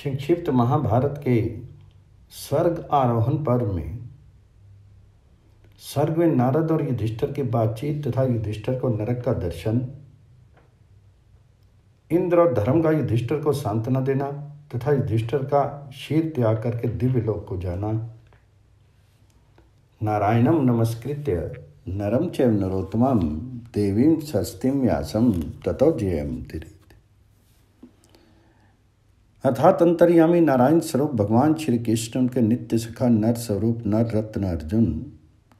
संक्षिप्त महाभारत के स्वर्ग आरोहण पर्व में स्वर्ग में नारद और युधिष्ठिर की बातचीत तथा युधिष्ठिर को नरक का दर्शन, इंद्र और धर्म का युधिष्ठिर को सांत्वना देना तथा युधिष्ठिर का शीर त्याग करके दिव्य लोक को जाना। नारायणं नमस्कृत्य नरं चैव नरोत्तमं देवीं सरस्वतीं व्यासं ततो जयमुदीरयेत्। अर्थात अंतर्यामी नारायण स्वरूप भगवान श्री कृष्ण, उनके नित्य सखा नर स्वरूप नर रत्न अर्जुन,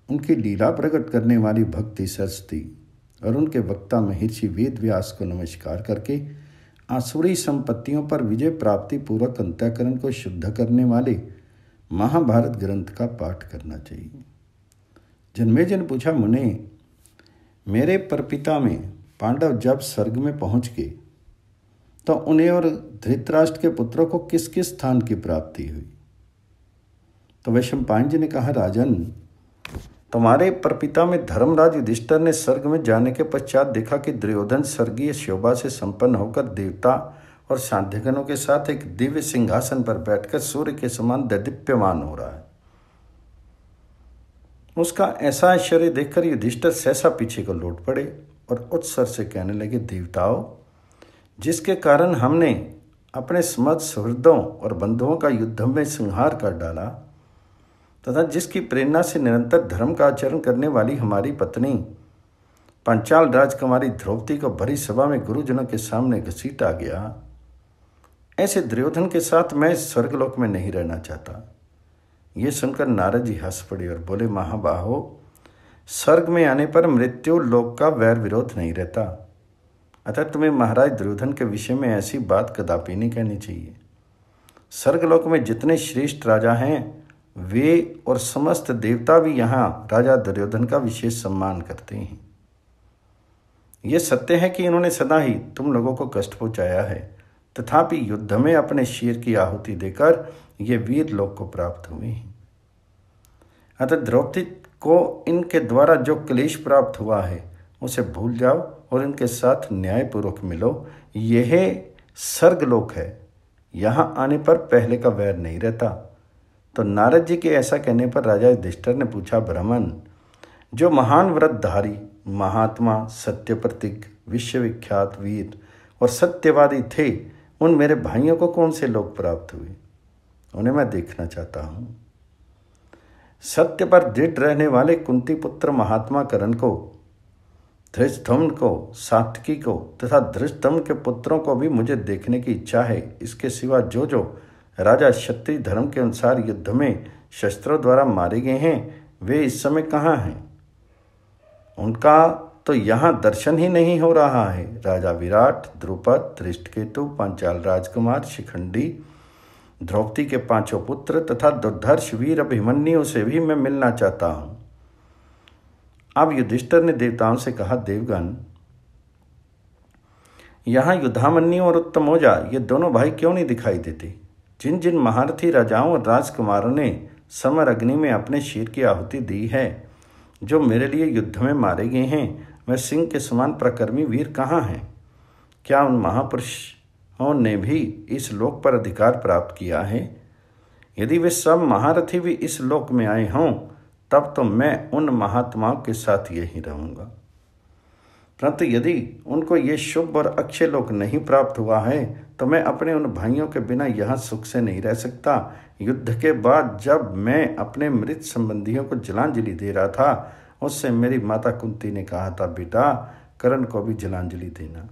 उनकी लीला प्रकट करने वाली भक्ति सरस्वती और उनके वक्ता महर्षि वेद व्यास को नमस्कार करके आसुरी संपत्तियों पर विजय प्राप्ति पूर्वक अंतःकरण को शुद्ध करने वाले महाभारत ग्रंथ का पाठ करना चाहिए। जन्मेजय ने पूछा, मुने, मेरे परपिता में पांडव जब स्वर्ग में पहुंच गए तो उन्हें और धृतराष्ट्र के पुत्रों को किस किस स्थान की प्राप्ति हुई? तो वैशंपायन जी ने कहा, राजन, तुम्हारे परपिता में धर्मराज युधिष्ठिर ने स्वर्ग में जाने के पश्चात देखा कि दुर्योधन स्वर्गीय शोभा से संपन्न होकर देवता और साध्यगणों के साथ एक दिव्य सिंहासन पर बैठकर सूर्य के समान दीप्यमान हो रहा है। उसका ऐसा आश्चर्य देखकर युधिष्ठिर सहसा पीछे को लौट पड़े और उच्च स्वर से कहने लगे, देवताओं, जिसके कारण हमने अपने समस्त सुहृदों और बंधुओं का युद्ध में संहार कर डाला तथा जिसकी प्रेरणा से निरंतर धर्म का आचरण करने वाली हमारी पत्नी पांचाल राजकुमारी द्रौपदी को भरी सभा में गुरुजनों के सामने घसीटा गया, ऐसे दुर्योधन के साथ मैं स्वर्गलोक में नहीं रहना चाहता। ये सुनकर नारद जी हंस पड़े और बोले, महाबाहो, स्वर्ग में आने पर मृत्यु लोक का वैर विरोध नहीं रहता, अतः तुम्हें महाराज दुर्योधन के विषय में ऐसी बात कदापि नहीं कहनी चाहिए। स्वर्गलोक में जितने श्रेष्ठ राजा हैं वे और समस्त देवता भी यहाँ राजा दुर्योधन का विशेष सम्मान करते हैं। यह सत्य है कि इन्होंने सदा ही तुम लोगों को कष्ट पहुँचाया है, तथापि युद्ध में अपने शीर की आहुति देकर ये वीर लोक को प्राप्त हुए हैं। अतः द्रौपदी को इनके द्वारा जो क्लेश प्राप्त हुआ है उसे भूल जाओ और इनके साथ न्यायपूर्वक मिलो। यह स्वर्गलोक है, यहाँ आने पर पहले का वैर नहीं रहता। तो नारद जी के ऐसा कहने पर राजा युधिष्ठिर ने पूछा, ब्राह्मण, जो महान व्रतधारी महात्मा सत्य प्रतीक विश्वविख्यात वीर और सत्यवादी थे, उन मेरे भाइयों को कौन से लोक प्राप्त हुए? उन्हें मैं देखना चाहता हूँ। सत्य पर दृढ़ रहने वाले कुंती पुत्र महात्मा कर्ण को, धृष्टद्युम्न को, सात्विकी को तथा धृष्टद्युम्न के पुत्रों को भी मुझे देखने की इच्छा है। इसके सिवा जो जो राजा क्षत्रिय धर्म के अनुसार युद्ध में शस्त्रों द्वारा मारे गए हैं वे इस समय कहाँ हैं? उनका तो यहाँ दर्शन ही नहीं हो रहा है। राजा विराट, द्रुपद, धृष्टकेतु, पांचाल राजकुमार, शिखंडी, द्रौपदी के पांचों पुत्र तथा दुर्धर्ष वीर अभिमन्यु से भी मैं मिलना चाहता हूँ। अब युधिष्ठिर ने देवताओं से कहा, देवगण, यहाँ युद्धामन्यु और उत्तमौजा ये दोनों भाई क्यों नहीं दिखाई देते? जिन जिन महारथी राजाओं और राजकुमारों ने समर अग्नि में अपने शीर की आहुति दी है, जो मेरे लिए युद्ध में मारे गए हैं, वह सिंह के समान प्रकर्मी वीर कहाँ हैं? क्या उन महापुरुषों ने भी इस लोक पर अधिकार प्राप्त किया है? यदि वे सब महारथी भी इस लोक में आए हों तब तो मैं उन महात्माओं के साथ यहीं रहूँगा, परंतु यदि उनको ये शुभ और अक्षय लोक नहीं प्राप्त हुआ है तो मैं अपने उन भाइयों के बिना यहाँ सुख से नहीं रह सकता। युद्ध के बाद जब मैं अपने मृत संबंधियों को जलांजलि दे रहा था, उससे मेरी माता कुंती ने कहा था, बेटा, कर्ण को भी जलांजलि देना।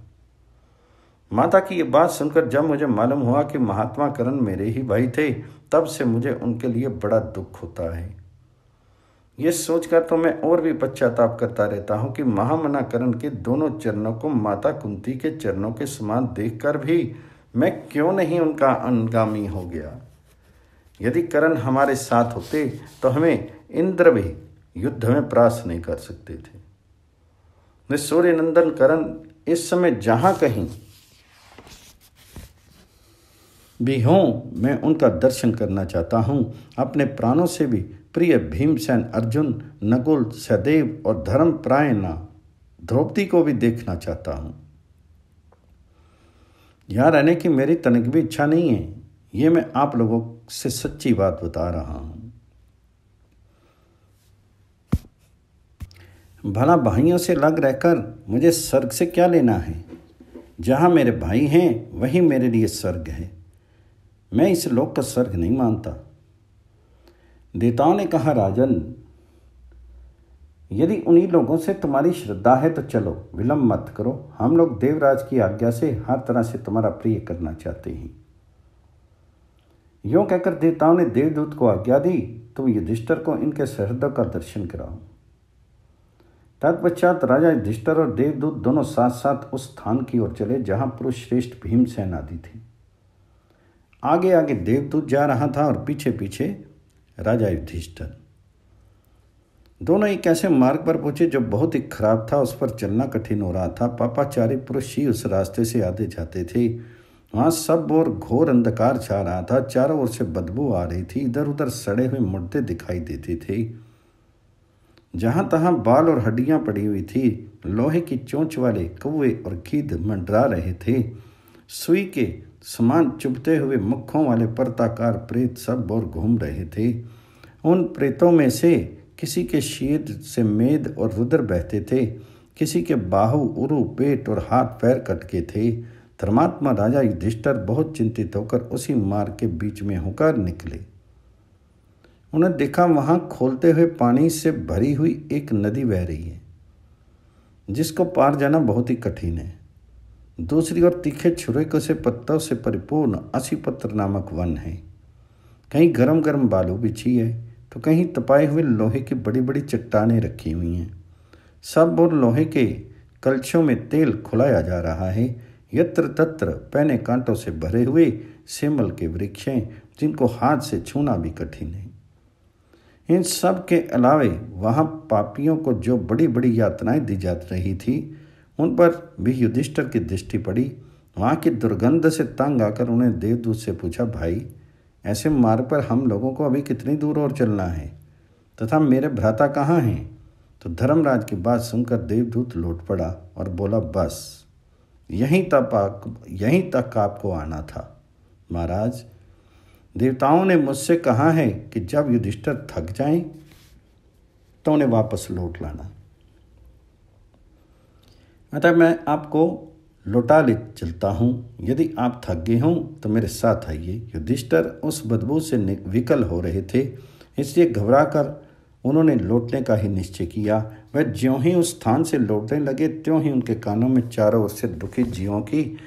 माता की ये बात सुनकर जब मुझे मालूम हुआ कि महात्मा कर्ण मेरे ही भाई थे, तब से मुझे उनके लिए बड़ा दुख होता है। ये सोचकर तो मैं और भी पश्चाताप करता रहता हूँ कि महामना कर्ण के दोनों चरणों को माता कुंती के चरणों के समान देखकर भी मैं क्यों नहीं उनका अनुगामी हो गया। यदि कर्ण हमारे साथ होते तो हमें इंद्र भी युद्ध में परास्त नहीं कर सकते थे। वे सूर्यनंदन कर्ण इस समय जहाँ कहीं भी हों, मैं उनका दर्शन करना चाहता हूँ। अपने प्राणों से भी प्रिय भीमसेन, अर्जुन, नकुल, सहदेव और धर्मपरायणा द्रौपदी को भी देखना चाहता हूँ। यहाँ रहने की मेरी तनिक भी इच्छा नहीं है। ये मैं आप लोगों से सच्ची बात बता रहा हूँ। भला भाइयों से लग रहकर मुझे स्वर्ग से क्या लेना है? जहाँ मेरे भाई हैं वहीं मेरे लिए स्वर्ग है। मैं इस लोक का स्वर्ग नहीं मानता। देवताओं ने कहा, राजन, यदि उन्हीं लोगों से तुम्हारी श्रद्धा है तो चलो, विलंब मत करो। हम लोग देवराज की आज्ञा से हर तरह से तुम्हारा प्रिय करना चाहते हैं। यूँ कहकर देवताओं ने देवदूत को आज्ञा दी, तुम युधिष्ठिर को इनके सहृदय का दर्शन कराओ। तत्पश्चात राजा युधिष्ठिर और देवदूत दोनों साथ साथ उस स्थान की ओर चले जहाँ पुरुष श्रेष्ठ भीमसेन आदि थे। आगे आगे देवदूत जा रहा था और पीछे पीछे राजा युधिष्ठिर। दोनों एक ऐसे मार्ग पर पहुंचे जो बहुत ही खराब था। उस पर चलना कठिन हो रहा था। पापाचारी पुरुष ही उस रास्ते से आते जाते थे। वहाँ सब ओर घोर अंधकार छा रहा था। चारों ओर से बदबू आ रही थी। इधर उधर सड़े हुए मुर्दे दिखाई देते थे। जहाँ तहाँ बाल और हड्डियाँ पड़ी हुई थी। लोहे की चोंच वाले कौवे और गीध मंडरा रहे थे। सुई के समान चुभते हुए मुखों वाले पर्ताकार प्रेत सब ओर घूम रहे थे। उन प्रेतों में से किसी के शीर से मेद और रुद्र बहते थे। किसी के बाहु, उरु, पेट और हाथ पैर कटके थे। धर्मात्मा राजा युधिष्ठिर बहुत चिंतित होकर उसी मार्ग के बीच में होकर निकले। उन्हें देखा वहां खोलते हुए पानी से भरी हुई एक नदी बह रही है, जिसको पार जाना बहुत ही कठिन है। दूसरी ओर तीखे छुरे से पत्तों से परिपूर्ण असीपत्र नामक वन है। कहीं गरम गरम बालू बिछी है तो कहीं तपाए हुए लोहे की बड़ी बड़ी चट्टानें रखी हुई हैं। सब और लोहे के कलछों में तेल खुलाया जा रहा है। यत्र तत्र पैने कांटों से भरे हुए सेमल के वृक्ष हैं, जिनको हाथ से छूना भी कठिन है। इन सब के अलावे वहाँ पापियों को जो बड़ी बड़ी यातनाएं दी जा रही थी, उन पर भी युधिष्ठिर की दृष्टि पड़ी। वहाँ की दुर्गंध से तंग आकर उन्हें देवदूत से पूछा, भाई, ऐसे मार्ग पर हम लोगों को अभी कितनी दूर और चलना है तथा मेरे भ्राता कहाँ हैं? तो धर्मराज की बात सुनकर देवदूत लौट पड़ा और बोला, बस यहीं तक आपको आना था। महाराज, देवताओं ने मुझसे कहा है कि जब युधिष्ठिर थक जाएं तो उन्हें वापस लौट लाना। अतः मैं आपको लौटा ले चलता हूँ। यदि आप थक गए हों तो मेरे साथ आइए। युधिष्ठिर उस बदबू से विकल हो रहे थे, इसलिए घबराकर उन्होंने लौटने का ही निश्चय किया। वह ज्यों ही उस स्थान से लौटने लगे, त्यों ही उनके कानों में चारों ओर से दुखी जीवों की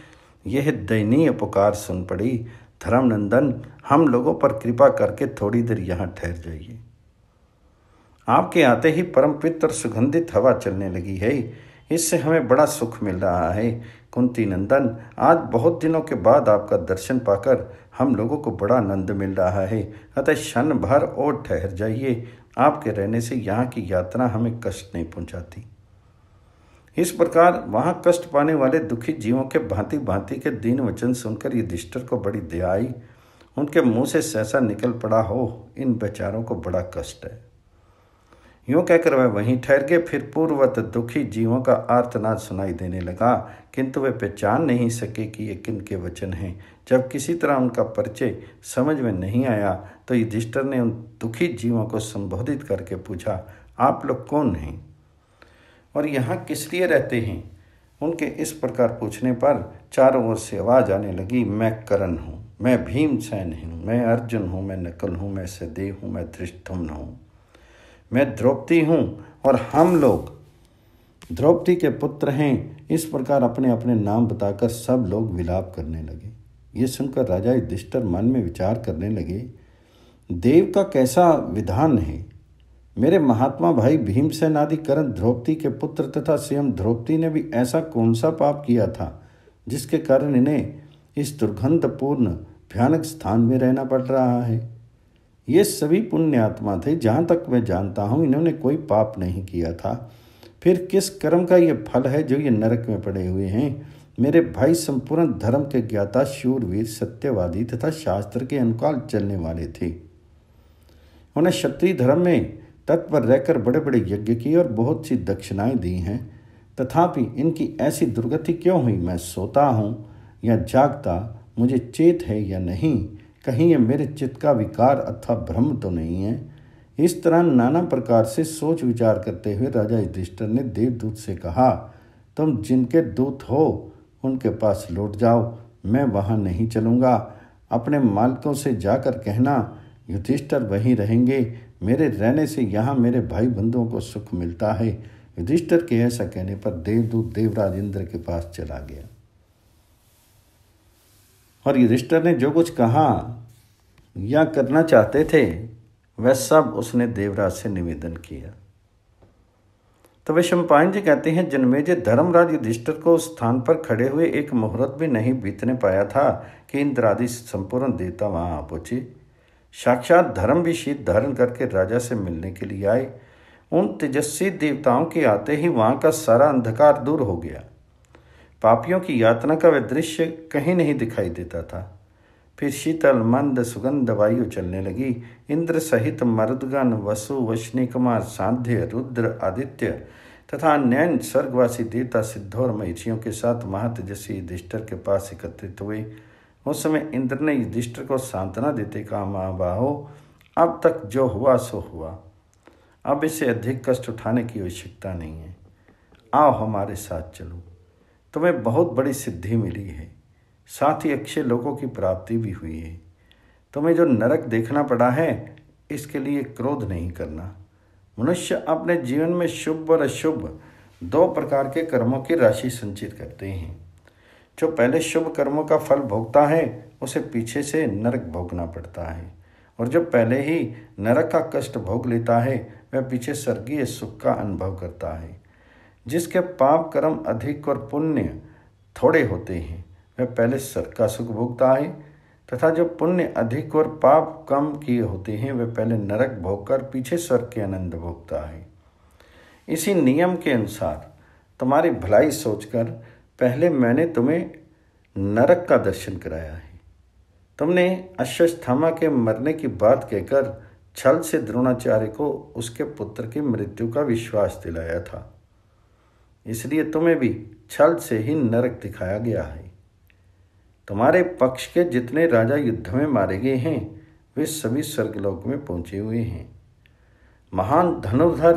यह दयनीय पुकार सुन पड़ी, धर्मनंदन, हम लोगों पर कृपा करके थोड़ी देर यहाँ ठहर जाइए। आपके आते ही परम पवित्र सुगंधित हवा चलने लगी है। इससे हमें बड़ा सुख मिल रहा है। कुंती नंदन, आज बहुत दिनों के बाद आपका दर्शन पाकर हम लोगों को बड़ा आनंद मिल रहा है। अतः क्षण भर और ठहर जाइए। आपके रहने से यहाँ की यात्रा हमें कष्ट नहीं पहुँचाती। इस प्रकार वहाँ कष्ट पाने वाले दुखी जीवों के भांति भांति के दीन वचन सुनकर युधिष्ठिर को बड़ी दया आई। उनके मुँह से सहसा निकल पड़ा, हो, इन बेचारों को बड़ा कष्ट है। यूँ कहकर वह वहीं ठहर गए। फिर पूर्ववत दुखी जीवों का आर्तनाद सुनाई देने लगा, किंतु वे पहचान नहीं सके कि ये किन के वचन हैं। जब किसी तरह उनका परिचय समझ में नहीं आया तो युधिष्ठिर ने उन दुखी जीवों को संबोधित करके पूछा, आप लोग कौन हैं और यहाँ किस लिए रहते हैं? उनके इस प्रकार पूछने पर चारों ओर से आवाज़ आने लगी, मैं कर्ण हूँ, मैं भीमसेन हूँ, मैं अर्जुन हूँ, मैं नकुल हूँ, मैं सहदेव हूँ, मैं धृष्टद्युम्न हूँ, मैं द्रौपदी हूँ और हम लोग द्रौपदी के पुत्र हैं। इस प्रकार अपने अपने नाम बताकर सब लोग विलाप करने लगे। ये सुनकर राजा युधिष्ठिर मन में विचार करने लगे, देव का कैसा विधान है। मेरे महात्मा भाई भीमसेन आदि कर्ण द्रौपदी के पुत्र तथा स्वयं द्रौपदी ने भी ऐसा कौन सा पाप किया था जिसके कारण इन्हें इस दुर्गंधपूर्ण भयानक स्थान में रहना पड़ रहा है। ये सभी पुण्य आत्मा थे। जहाँ तक मैं जानता हूँ इन्होंने कोई पाप नहीं किया था। फिर किस कर्म का ये फल है जो ये नरक में पड़े हुए हैं। मेरे भाई संपूर्ण धर्म के ज्ञाता, शूरवीर, सत्यवादी तथा शास्त्र के अनुकाल चलने वाले थे। उन्हें क्षत्रिय धर्म में तत्पर रहकर बड़े बड़े यज्ञ किए और बहुत सी दक्षिणाएं दी हैं। तथापि इनकी ऐसी दुर्गति क्यों हुई? मैं सोता हूँ या जागता, मुझे चेत है या नहीं, कहीं ये मेरे चित्त का विकार अथवा भ्रम तो नहीं है। इस तरह नाना प्रकार से सोच विचार करते हुए राजा युधिष्ठिर ने देवदूत से कहा, तुम जिनके दूत हो उनके पास लौट जाओ, मैं वहाँ नहीं चलूँगा। अपने मालिकों से जाकर कहना युधिष्ठिर वहीं रहेंगे, मेरे रहने से यहाँ मेरे भाई बंधुओं को सुख मिलता है। युधिष्ठिर के ऐसा कहने पर देवदूत देवराज इंद्र के पास चला गया और युधिष्ठिर ने जो कुछ कहा या करना चाहते थे वह सब उसने देवराज से निवेदन किया। तो वैशंपायन जी कहते हैं, जन्मेजय धर्मराज युधिष्ठिर को उस स्थान पर खड़े हुए एक मुहूर्त भी नहीं बीतने पाया था कि इंद्र आदि संपूर्ण देवता वहां आ पहुंचे। साक्षात धर्म भी शीत धारण करके राजा से मिलने के लिए आए। उन तेजस्वी देवताओं के आते ही वहां का सारा अंधकार दूर हो गया। पापियों की यातना का वह दृश्य कहीं नहीं दिखाई देता था। फिर शीतल मंद सुगंध वायु चलने लगी। इंद्र सहित मरुदगण, वसु, वशनी कुमार, सांध्य, रुद्र, आदित्य तथा नैन स्वर्गवासी देवता सिद्धों और महिषियों के साथ महातेजस्वी युधिष्ठिर के पास एकत्रित हुए। उस समय इंद्र ने युधिष्ठिर को सांत्वना देते कहा, महाबाहो, अब तक जो हुआ सो हुआ, अब इसे अधिक कष्ट उठाने की आवश्यकता नहीं है। आओ हमारे साथ चलो, तुम्हें बहुत बड़ी सिद्धि मिली है, साथ ही अक्षय लोकों की प्राप्ति भी हुई है। तुम्हें जो नरक देखना पड़ा है इसके लिए क्रोध नहीं करना। मनुष्य अपने जीवन में शुभ और अशुभ दो प्रकार के कर्मों की राशि संचित करते हैं। जो पहले शुभ कर्मों का फल भोगता है उसे पीछे से नरक भोगना पड़ता है, और जो पहले ही नरक का कष्ट भोग लेता है वह पीछे स्वर्गीय सुख का अनुभव करता है। जिसके पाप कर्म अधिक और पुण्य थोड़े होते हैं वह पहले स्वर्ग का सुख भोगता है, तथा जो पुण्य अधिक और पाप कम किए होते हैं वह पहले नरक भोगकर पीछे स्वर्ग के आनंद भोगता है। इसी नियम के अनुसार तुम्हारी भलाई सोचकर पहले मैंने तुम्हें नरक का दर्शन कराया है। तुमने अश्वत्थामा के मरने की बात कहकर छल से द्रोणाचार्य को उसके पुत्र की मृत्यु का विश्वास दिलाया था, इसलिए तुम्हें भी छल से ही नरक दिखाया गया है। तुम्हारे पक्ष के जितने राजा युद्ध में मारे गए हैं वे सभी स्वर्गलोक में पहुंचे हुए हैं। महान धनुर्धर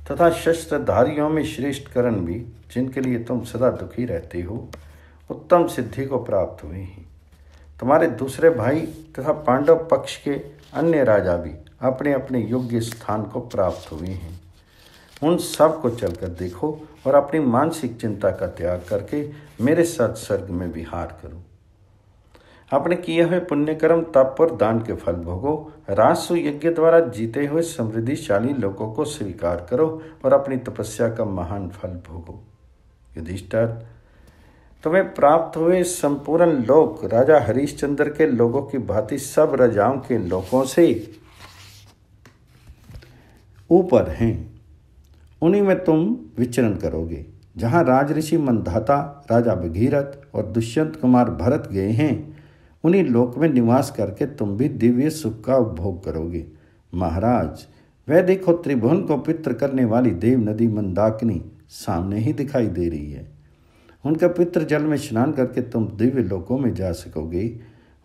तथा शस्त्रधारियों में श्रेष्ठ कर्ण भी, जिनके लिए तुम सदा दुखी रहते हो, उत्तम सिद्धि को प्राप्त हुए हैं। तुम्हारे दूसरे भाई तथा पांडव पक्ष के अन्य राजा भी अपने अपने योग्य स्थान को प्राप्त हुए हैं। उन सब को चलकर देखो और अपनी मानसिक चिंता का त्याग करके मेरे साथ स्वर्ग में विहार करो। अपने किए हुए पुण्यकर्म, तप और दान के फल भोगो। राजसु यज्ञ द्वारा जीते हुए समृद्धिशाली लोगों को स्वीकार करो और अपनी तपस्या का महान फल भोगो। युधिष्ठिर, तुम्हें प्राप्त हुए संपूर्ण लोक राजा हरिश्चंद्र के लोगों की भांति सब राजाओं के लोकों से ऊपर हैं। उन्हीं में तुम विचरण करोगे। जहाँ राजऋषि मंधाता, राजा भगीरथ और दुष्यंत कुमार भरत गए हैं, उन्हीं लोक में निवास करके तुम भी दिव्य सुख का उपभोग करोगे। महाराज, वह देखो, त्रिभुवन को पित्र करने वाली देव नदी मंदाकिनी सामने ही दिखाई दे रही है। उनके पित्र जल में स्नान करके तुम दिव्य लोकों में जा सकोगे।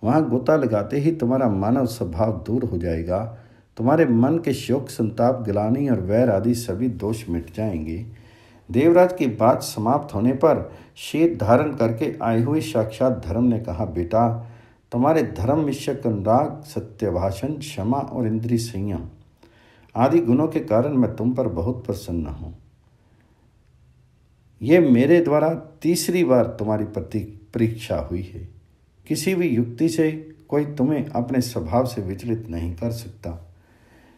वहाँ गोता लगाते ही तुम्हारा मानव स्वभाव दूर हो जाएगा। तुम्हारे मन के शोक, संताप, ग्लानि और वैर आदि सभी दोष मिट जाएंगे। देवराज की बात समाप्त होने पर शीत धारण करके आए हुए साक्षात धर्म ने कहा, बेटा, तुम्हारे धर्म, विषयक अनुराग, सत्य भाषण, क्षमा और इंद्रिय संयम आदि गुणों के कारण मैं तुम पर बहुत प्रसन्न हूँ। ये मेरे द्वारा तीसरी बार तुम्हारी परीक्षा हुई है। किसी भी युक्ति से कोई तुम्हें अपने स्वभाव से विचलित नहीं कर सकता।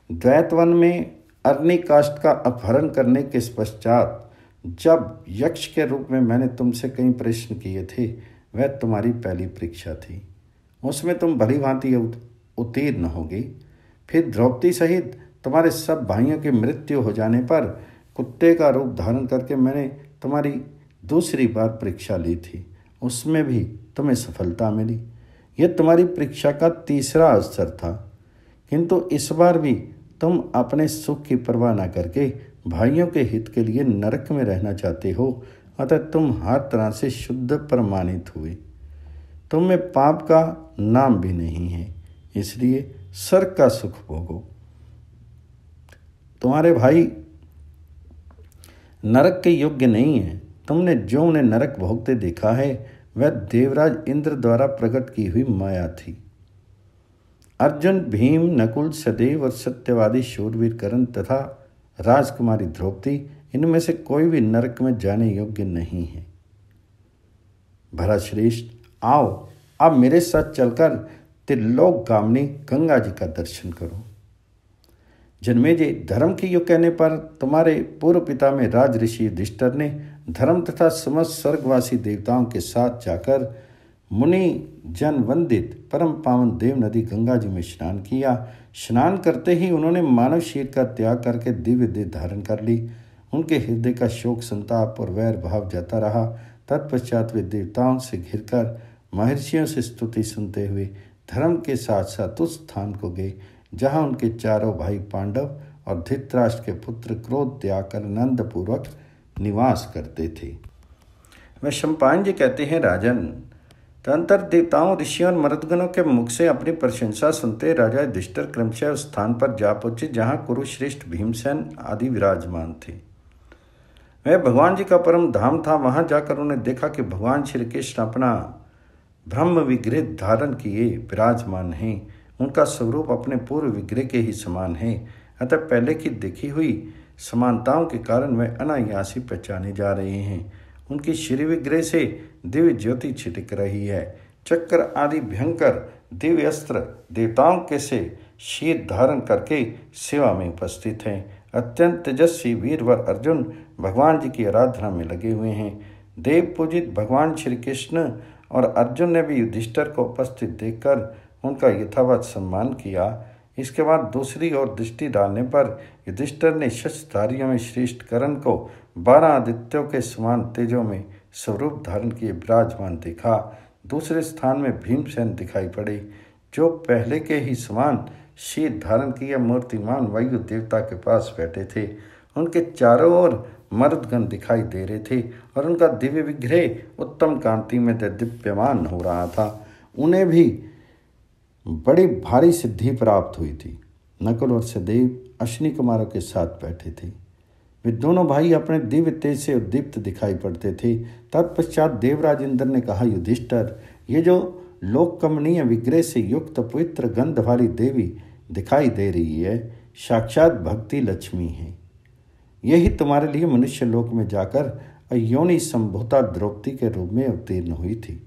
द्वैतवन में अग्नि काष्ठ का अपहरण करने के पश्चात जब यक्ष के रूप में मैंने तुमसे कई प्रश्न किए थे, वह तुम्हारी पहली परीक्षा थी। उसमें तुम भली भांति उत्तीर्ण होगी। फिर द्रौपदी सहित तुम्हारे सब भाइयों की मृत्यु हो जाने पर कुत्ते का रूप धारण करके मैंने तुम्हारी दूसरी बार परीक्षा ली थी। उसमें भी तुम्हें सफलता मिली। यह तुम्हारी परीक्षा का तीसरा अवसर था, किंतु इस बार भी तुम अपने सुख की परवाह न करके भाइयों के हित के लिए नरक में रहना चाहते हो, अतः तुम हर तरह से शुद्ध प्रमाणित हुए। तुम में पाप का नाम भी नहीं है। इसलिए स्वर्ग का सुख भोगो। तुम्हारे भाई नरक के योग्य नहीं है। तुमने जो उन्हें नरक भोगते देखा है वह देवराज इंद्र द्वारा प्रकट की हुई माया थी। अर्जुन, भीम, नकुल, सदेव और सत्यवादी शूरवीर कर्ण तथा राजकुमारी द्रौपदी, इनमें से कोई भी नरक में जाने योग्य नहीं है। भरतश्रेष्ठ, आओ अब मेरे साथ चलकर त्रिलोक गामिनी गंगा जी का दर्शन करो। जन्मेजय, धर्म के युग कहने पर तुम्हारे पूर्व पिता में राज ऋषि युधिष्ठिर ने धर्म तथा समस्त स्वर्गवासी देवताओं के साथ जाकर मुनि जन वंदित परम पावन देव नदी गंगा जी में स्नान किया। स्नान करते ही उन्होंने मानव शरीर का त्याग करके दिव्य देह धारण कर ली। उनके हृदय का शोक, संताप और वैर भाव जाता रहा। तत्पश्चात वे देवताओं से घिरकर महर्षियों से स्तुति सुनते हुए धर्म के साथ साथ उस स्थान को गए जहाँ उनके चारों भाई पांडव और धृतराष्ट्र के पुत्र क्रोध त्याग कर आनंदपूर्वक निवास करते थे। वह शम्पायन जी कहते हैं, राजन, तदंतर देवताओं, ऋषियों और मरुदगणों के मुख से अपनी प्रशंसा सुनते राजा युधिष्ठिर क्रमशः उस स्थान पर जा पहुंचे जहाँ कुरुश्रेष्ठ भीमसेन आदि विराजमान थे। वह भगवान जी का परम धाम था। वहां जाकर उन्हें देखा कि भगवान श्री कृष्ण अपना ब्रह्म विग्रह धारण किए विराजमान हैं। उनका स्वरूप अपने पूर्व विग्रह के ही समान है। अतः पहले की देखी हुई समानताओं के कारण वह अनायास ही पहचाने जा रहे हैं। उनकी श्री विग्रह से दिव्य ज्योति छिटक रही है। चक्र आदि भयंकर दिव्य अस्त्र देवताओं के से शीत धारण करके सेवा में उपस्थित हैं। अत्यंत तेजस्वी वीरवर अर्जुन भगवान जी की आराधना में लगे हुए हैं। देव पूजित भगवान श्री कृष्ण और अर्जुन ने भी युधिष्ठिर को उपस्थित देखकर उनका यथावत सम्मान किया। इसके बाद दूसरी ओर दृष्टि डालने पर युधिष्ठिर ने शस्त्रधारियों में श्रेष्ठ कर्ण को 12 आदित्यों के समान तेजों में स्वरूप धारण किए विराजमान देखा। दूसरे स्थान में भीमसेन दिखाई पड़े, जो पहले के ही समान शीत धारण किए मूर्तिमान वायु देवता के पास बैठे थे। उनके चारों ओर मर्दगण दिखाई दे रहे थे और उनका दिव्य विग्रह उत्तम कांति में दीप्यमान हो रहा था। उन्हें भी बड़ी भारी सिद्धि प्राप्त हुई थी। नकुल और सहदेव अश्विनी कुमारों के साथ बैठे थे। वे दोनों भाई अपने दिव्य तेज से उद्दीप्त दिखाई पड़ते थे। तत्पश्चात देवराज इंद्र ने कहा, युधिष्ठिर, ये जो लोक कमनीय विग्रह से युक्त पवित्र गंध वाली देवी दिखाई दे रही है, साक्षात भक्ति लक्ष्मी है। यही तुम्हारे लिए मनुष्य लोक में जाकर अयोनि संभूता द्रौपदी के रूप में अवतीर्ण हुई थी।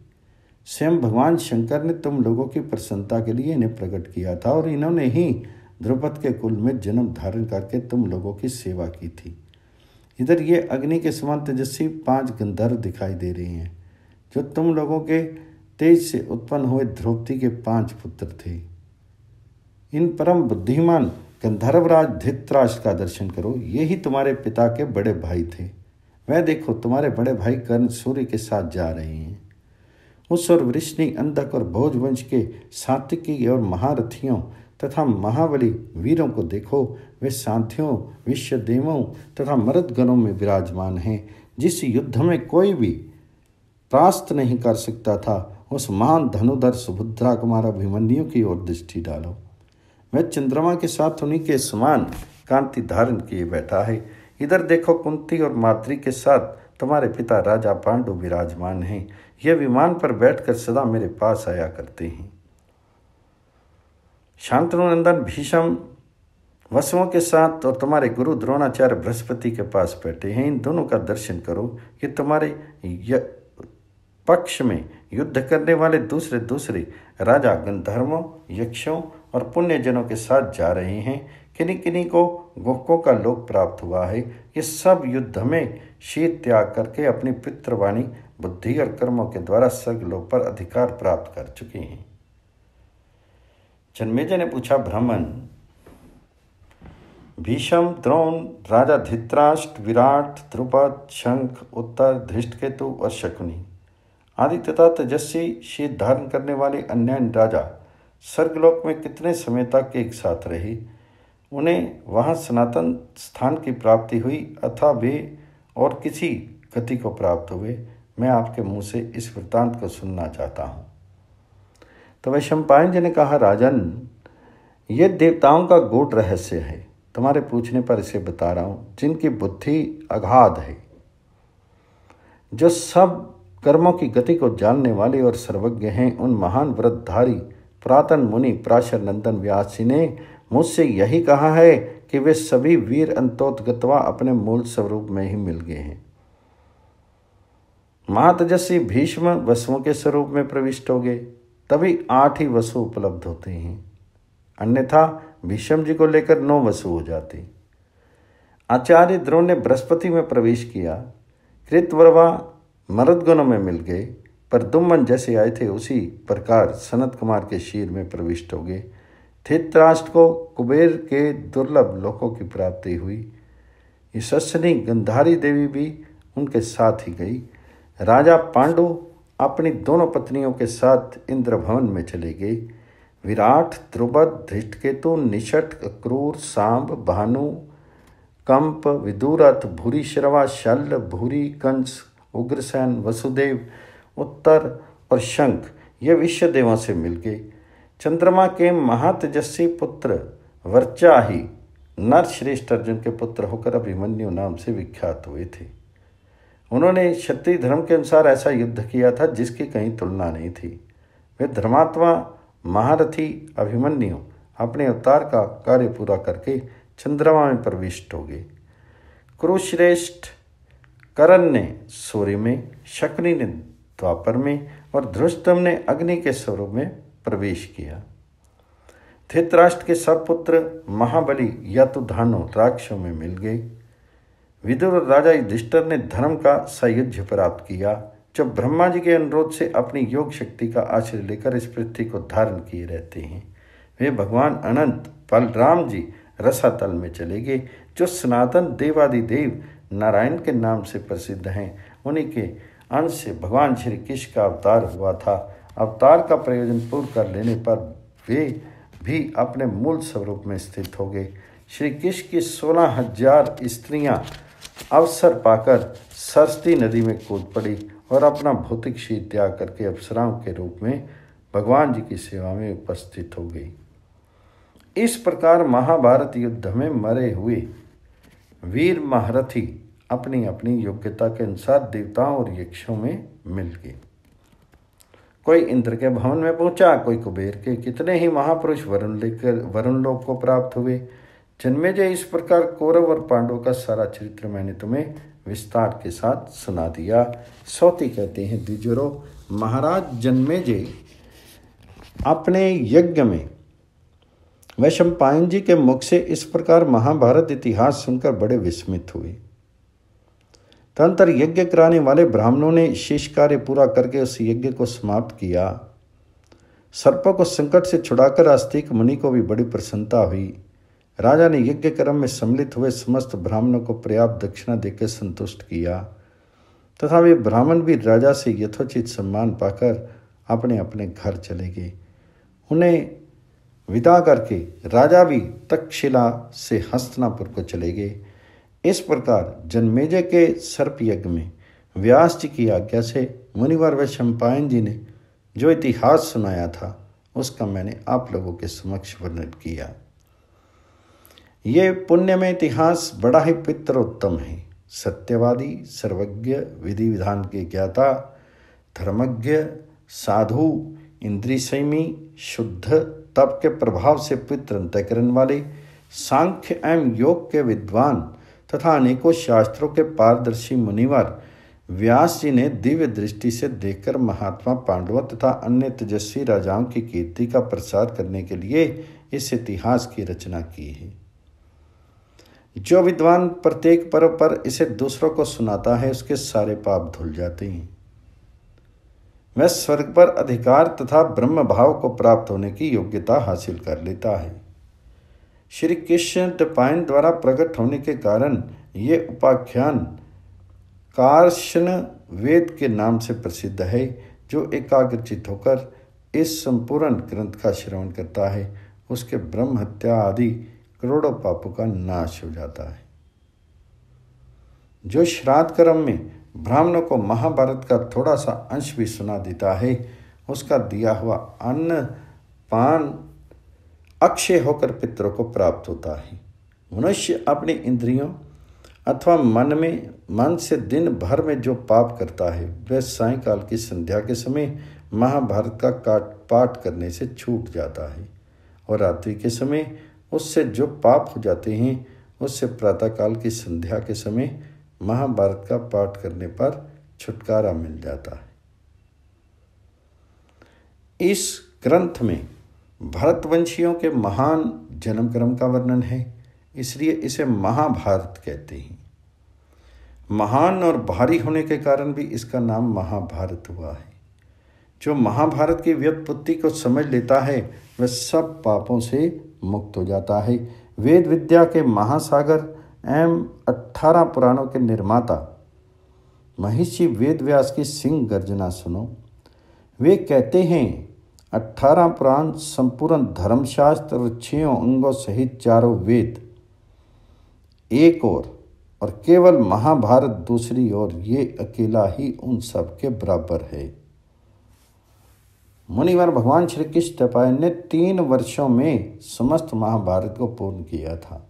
स्वयं भगवान शंकर ने तुम लोगों की प्रसन्नता के लिए इन्हें प्रकट किया था और इन्होंने ही द्रुपद के कुल में जन्म धारण करके तुम लोगों की सेवा की थी। इधर ये अग्नि के समान तेजस्वी 5 गंधर्व दिखाई दे रहे हैं, जो तुम लोगों के तेज से उत्पन्न हुए द्रौपदी के 5 पुत्र थे। इन परम बुद्धिमान गंधर्वराज धृतराष्ट्र का दर्शन करो। ये ही तुम्हारे पिता के बड़े भाई थे। वह देखो, तुम्हारे बड़े भाई कर्ण सूर्य के साथ जा रहे हैं। उस और वृष्णि, अंधक और भोजवंश के सात्विकी और महारथियों तथा महाबली वीरों को देखो। वे साध्यों, विश्वदेवों तथा मर्दगणों में विराजमान हैं। जिस युद्ध में कोई भी परास्त नहीं कर सकता था, उस महान धनुधर सुभद्रा कुमार अभिमन्यु की ओर दृष्टि डालो। वह चंद्रमा के साथ उन्हीं के समान कांति धारण किए बैठा है। इधर देखो, कुंती और माद्री के साथ तुम्हारे पिता राजा पांडु विराजमान हैं। यह विमान पर बैठकर सदा मेरे पास आया करते हैं। शांतनुनंदन भीष्म वसुओं के साथ और तुम्हारे गुरु द्रोणाचार्य बृहस्पति के पास बैठे हैं। इन दोनों का दर्शन करो। ये तुम्हारे पक्ष में युद्ध करने वाले दूसरे राजा गंधर्वों, यक्षों और पुण्यजनों के साथ जा रहे हैं। किन्हीं किन्हीं को गोकों का लोक प्राप्त हुआ है। ये सब युद्ध में शीत त्याग करके अपनी पितृवाणी, बुद्धि और कर्मों के द्वारा स्वर्गलोक पर अधिकार प्राप्त कर चुके हैं। जन्मेजय ने पूछा, ब्राह्मण, भीष्म, द्रोण, राजा धृतराष्ट्र, विराट, द्रुपद, शंख, उत्तर, धृष्टकेतु और शकुनी आदि तथा तेजस्वी शीत धारण करने वाले अन्य राजा स्वर्गलोक में कितने समय तक एक साथ रहे? उन्हें वहाँ सनातन स्थान की प्राप्ति हुई अथवा वे और किसी गति को प्राप्त हुए? मैं आपके मुँह से इस वृत्तांत को सुनना चाहता हूँ। तो वैशंपायन जी ने कहा, राजन, ये देवताओं का गूढ़ रहस्य है। तुम्हारे पूछने पर इसे बता रहा हूँ, जिनकी बुद्धि अगाध है, जो सब कर्मों की गति को जानने वाले और सर्वज्ञ हैं। उन महान व्रतधारी पुरातन मुनि पराशर नंदन व्यास जी ने मुझसे यही कहा है कि वे सभी वीर अंतोतगत्वा अपने मूल स्वरूप में ही मिल गए हैं। महातेजस्वी भीष्म वसुओं के स्वरूप में प्रविष्ट हो गए, तभी 8 ही वसु उपलब्ध होते हैं, अन्यथा भीष्म जी को लेकर 9 वसु हो जाते। आचार्य द्रोण ने बृहस्पति में प्रवेश किया, कृतवर्मा मरुदगणों में मिल गए, पर दुम्मन जैसे आए थे उसी प्रकार सनत कुमार के शीर में प्रविष्ट हो गए। धृतराष्ट्र को कुबेर के दुर्लभ लोकों की प्राप्ति हुई। यशस्विनी गंधारी देवी भी उनके साथ ही गई। राजा पांडु अपनी दोनों पत्नियों के साथ इंद्रभवन में चले गए। विराट, द्रुपद, धृष्टकेतु, निषट, अक्रूर, सांब, भानु, कंप, विदुरथ, भूरिश्रवा, शल्य, भूरि, कंस, उग्रसेन, वसुदेव, उत्तर और शंख ये विश्वदेवों से मिल गए। चंद्रमा के महातेजस्वी पुत्र वर्चा ही नरश्रेष्ठ अर्जुन के पुत्र होकर अभिमन्यु नाम से विख्यात हुए थे। उन्होंने क्षत्रिय धर्म के अनुसार ऐसा युद्ध किया था जिसकी कहीं तुलना नहीं थी। वे धर्मात्मा महारथी अभिमन्यु अपने अवतार का कार्य पूरा करके चंद्रमा में प्रविष्ट हो गए। कुरुश्रेष्ठ कर्ण ने सूर्य में, शकुनि ने द्वापर में और धृष्टम ने अग्नि के स्वरूप में प्रवेश किया। धृतराष्ट्र के सपुत्र महाबली यतुधानो राक्षसों में मिल गए। विदुर राजा युधिष्ठिर ने धर्म का सायुज्य प्राप्त किया, जो ब्रह्मा जी के अनुरोध से अपनी योग शक्ति का आश्रय लेकर इस पृथ्वी को धारण किए रहते हैं। वे भगवान अनंत बलराम जी रसातल में चले गए, जो सनातन देवादिदेव नारायण के नाम से प्रसिद्ध हैं। उन्हीं के अंश से भगवान श्री कृष्ण का अवतार हुआ था। अवतार का प्रयोजन पूर्ण कर लेने पर वे भी अपने मूल स्वरूप में स्थित हो गए। श्री कृष्ण की 16,000 स्त्रियां अवसर पाकर सरस्वती नदी में कूद पड़ी और अपना भौतिक शरीर त्याग करके अप्सराओं के रूप में भगवान जी की सेवा में उपस्थित हो गई। इस प्रकार महाभारत युद्ध में मरे हुए वीर महारथी अपनी अपनी योग्यता के अनुसार देवताओं और यक्षों में मिल गए। कोई इंद्र के भवन में पहुंचा, कोई कुबेर के। कितने ही महापुरुष वरुण लोक को प्राप्त हुए। जन्मेजय, इस प्रकार कौरव और पांडवों का सारा चरित्र मैंने तुम्हें विस्तार के साथ सुना दिया। सौती कहते हैं द्विजरो, महाराज जन्मेजय अपने यज्ञ में वैशंपायन जी के मुख से इस प्रकार महाभारत इतिहास सुनकर बड़े विस्मित हुए। तदंतर यज्ञ कराने वाले ब्राह्मणों ने शेष कार्य पूरा करके उस यज्ञ को समाप्त किया। सर्पों को संकट से छुड़ाकर आस्तिक मुनि को भी बड़ी प्रसन्नता हुई। राजा ने यज्ञ कर्म में सम्मिलित हुए समस्त ब्राह्मणों को पर्याप्त दक्षिणा देकर संतुष्ट किया तथा वे ब्राह्मण भी राजा से यथोचित सम्मान पाकर अपने अपने घर चले गए। उन्हें विदा करके राजा भी तक्षशिला से हस्तिनापुर को चले गए। इस प्रकार जन्मेजय के सर्प यज्ञ में व्यास जी की आज्ञा से मुनिवर वैशंपायन जी ने जो इतिहास सुनाया था उसका मैंने आप लोगों के समक्ष वर्णन किया। ये पुण्यमय इतिहास बड़ा ही पितरोत्तम है। सत्यवादी, सर्वज्ञ, विधि विधान के ज्ञाता, धर्मज्ञ, साधु, इंद्रिय संयमी, शुद्ध, तप के प्रभाव से पितृ अंतःकरण वाले, सांख्य एवं योग के विद्वान तथा अनेकों शास्त्रों के पारदर्शी मुनिवर व्यास जी ने दिव्य दृष्टि से देखकर महात्मा पांडवों तथा अन्य तेजस्वी राजाओं की कीर्ति का प्रसार करने के लिए इस इतिहास की रचना की है। जो विद्वान प्रत्येक पर्व पर इसे दूसरों को सुनाता है उसके सारे पाप धुल जाते हैं। वह स्वर्ग पर अधिकार तथा ब्रह्म भाव को प्राप्त होने की योग्यता हासिल कर लेता है। श्री कृष्ण द्वैपायन द्वारा प्रकट होने के कारण ये उपाख्यान कार्षण वेद के नाम से प्रसिद्ध है। जो एकाग्रचित होकर इस संपूर्ण ग्रंथ का श्रवण करता है उसके ब्रह्म हत्या आदि करोड़ों पापों का नाश हो जाता है। जो श्राद्ध कर्म में ब्राह्मणों को महाभारत का थोड़ा सा अंश भी सुना देता है उसका दिया हुआ अन्न पान अक्षय होकर पितरों को प्राप्त होता है। मनुष्य अपनी इंद्रियों अथवा मन से दिन भर में जो पाप करता है वह सायंकाल की संध्या के समय महाभारत का पाठ करने से छूट जाता है, और रात्रि के समय उससे जो पाप हो जाते हैं उससे प्रातःकाल की संध्या के समय महाभारत का पाठ करने पर छुटकारा मिल जाता है। इस ग्रंथ में भरतवंशियों के महान जन्म क्रम का वर्णन है, इसलिए इसे महाभारत कहते हैं। महान और भारी होने के कारण भी इसका नाम महाभारत हुआ है। जो महाभारत की व्युत्पत्ति को समझ लेता है वह सब पापों से मुक्त हो जाता है। वेद विद्या के महासागर एवं 18 पुराणों के निर्माता महर्षि वेदव्यास की सिंह गर्जना सुनो। वे कहते हैं 18 पुराण संपूर्ण धर्मशास्त्र और 6 अंगों सहित 4 वेद एक और केवल महाभारत दूसरी ओर, ये अकेला ही उन सब के बराबर है। मुनिवर भगवान श्री कृष्ण द्वैपायन ने 3 वर्षों में समस्त महाभारत को पूर्ण किया था।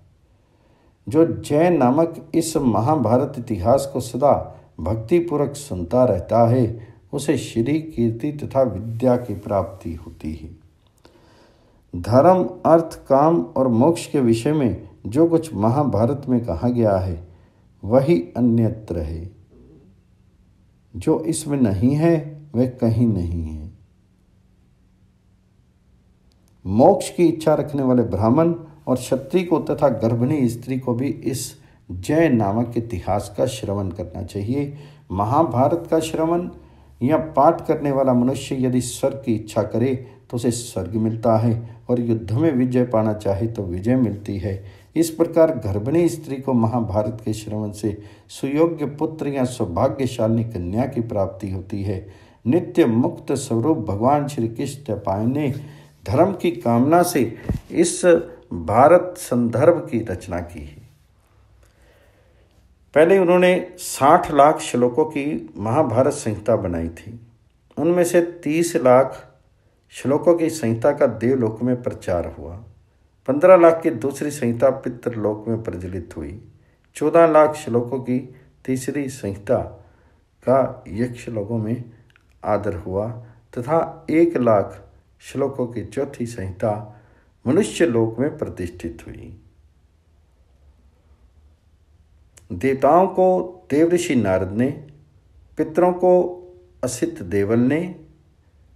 जो जय नामक इस महाभारत इतिहास को सदा भक्तिपूर्वक सुनता रहता है उसे श्री कीर्ति तथा विद्या की प्राप्ति होती है। धर्म, अर्थ, काम और मोक्ष के विषय में जो कुछ महाभारत में कहा गया है वही अन्यत्र है। जो इसमें नहीं है वह कहीं नहीं है। मोक्ष की इच्छा रखने वाले ब्राह्मण और क्षत्रिय को तथा गर्भिणी स्त्री को भी इस जय नामक इतिहास का श्रवण करना चाहिए। महाभारत का श्रवण या पाठ करने वाला मनुष्य यदि स्वर्ग की इच्छा करे तो उसे स्वर्ग मिलता है, और युद्ध में विजय पाना चाहे तो विजय मिलती है। इस प्रकार गर्भिणी स्त्री को महाभारत के श्रवण से सुयोग्य पुत्र या सौभाग्यशाली कन्या की प्राप्ति होती है। नित्य मुक्त स्वरूप भगवान श्री कृष्ण द्वैपायन ने धर्म की कामना से इस भारत संदर्भ की रचना की है। पहले उन्होंने 60 लाख श्लोकों की महाभारत संहिता बनाई थी। उनमें से 30 लाख श्लोकों की संहिता का देवलोक में प्रचार हुआ। 15 लाख की दूसरी संहिता पितृलोक में प्रज्वलित हुई। 14 लाख श्लोकों की तीसरी संहिता का यक्ष लोकों में आदर हुआ तथा 1 लाख श्लोकों की चौथी संहिता मनुष्य लोक में प्रतिष्ठित हुई। देवताओं को देवऋषि नारद ने, पितरों को असित देवल ने,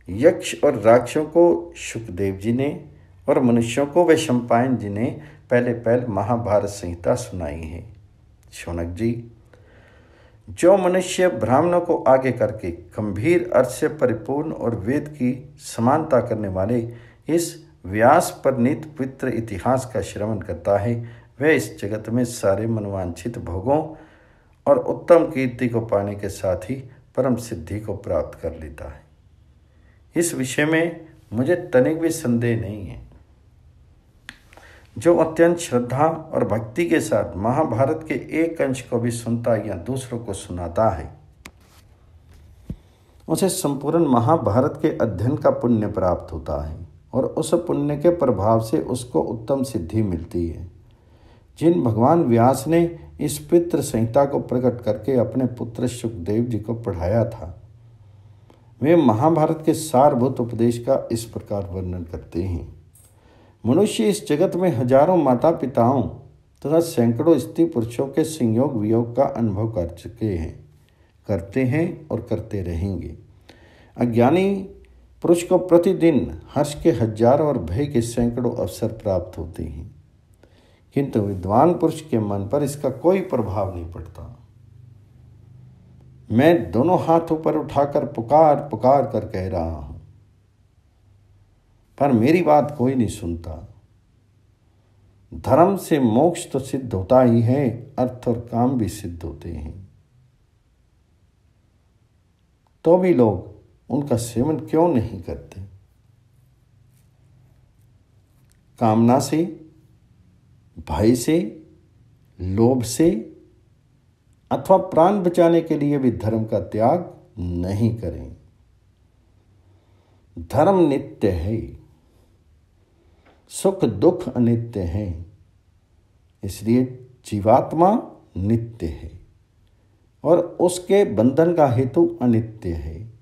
यक्ष और राक्षसों को शुकदेव जी ने और मनुष्यों को वैशंपायन जी ने पहले महाभारत संहिता सुनाई है। शौनक जी, जो मनुष्य ब्राह्मणों को आगे करके गंभीर अर्थ से परिपूर्ण और वेद की समानता करने वाले इस व्यास परिणीत पवित्र इतिहास का श्रवण करता है वह इस जगत में सारे मनोवांछित भोगों और उत्तम कीर्ति को पाने के साथ ही परम सिद्धि को प्राप्त कर लेता है। इस विषय में मुझे तनिक भी संदेह नहीं है। जो अत्यंत श्रद्धा और भक्ति के साथ महाभारत के एक अंश को भी सुनता या दूसरों को सुनाता है उसे संपूर्ण महाभारत के अध्ययन का पुण्य प्राप्त होता है, और उस पुण्य के प्रभाव से उसको उत्तम सिद्धि मिलती है। जिन भगवान व्यास ने इस पितृ संहिता को प्रकट करके अपने पुत्र शुकदेव जी को पढ़ाया था, वे महाभारत के सारभूत उपदेश का इस प्रकार वर्णन करते हैं। मनुष्य इस जगत में हजारों माता पिताओं तथा सैकड़ों स्त्री पुरुषों के संयोग वियोग का अनुभव कर चुके हैं, करते हैं और करते रहेंगे। अज्ञानी पुरुष को प्रतिदिन हर्ष के हजारों और भय के सैकड़ों अवसर प्राप्त होते हैं, किंतु विद्वान पुरुष के मन पर इसका कोई प्रभाव नहीं पड़ता। मैं दोनों हाथ ऊपर उठाकर पुकार पुकार कर कह रहा हूं, पर मेरी बात कोई नहीं सुनता। धर्म से मोक्ष तो सिद्ध होता ही है, अर्थ और काम भी सिद्ध होते हैं, तो भी लोग उनका सेवन क्यों नहीं करते? कामना से, भय से, लोभ से अथवा प्राण बचाने के लिए भी धर्म का त्याग नहीं करें। धर्म नित्य है, सुख दुख अनित्य है, इसलिए जीवात्मा नित्य है और उसके बंधन का हेतु अनित्य है।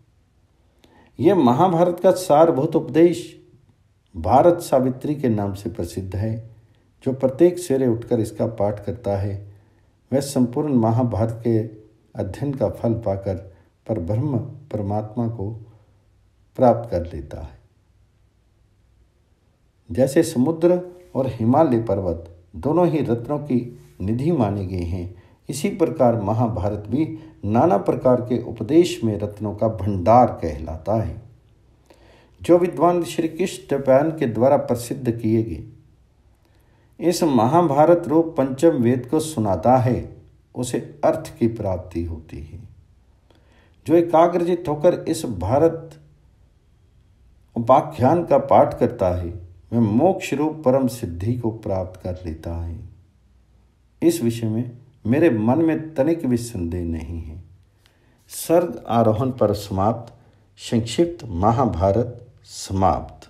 यह महाभारत का सारभूत उपदेश भारत सावित्री के नाम से प्रसिद्ध है। जो प्रत्येक सवेरे उठकर इसका पाठ करता है वह संपूर्ण महाभारत के अध्ययन का फल पाकर परब्रह्म परमात्मा को प्राप्त कर लेता है। जैसे समुद्र और हिमालय पर्वत दोनों ही रत्नों की निधि माने गए हैं, इसी प्रकार महाभारत भी नाना प्रकार के उपदेश में रत्नों का भंडार कहलाता है। जो विद्वान श्री कृष्ण द्वैपायन के द्वारा प्रसिद्ध किए गए इस महाभारत रूप पंचम वेद को सुनाता है उसे अर्थ की प्राप्ति होती है। जो एकाग्रचित्त होकर इस भारत उपाख्यान का पाठ करता है वह मोक्ष रूप परम सिद्धि को प्राप्त कर लेता है। इस विषय में मेरे मन में तनिक भी संदेह नहीं है। सर्ग आरोहण पर समाप्त। संक्षिप्त महाभारत समाप्त।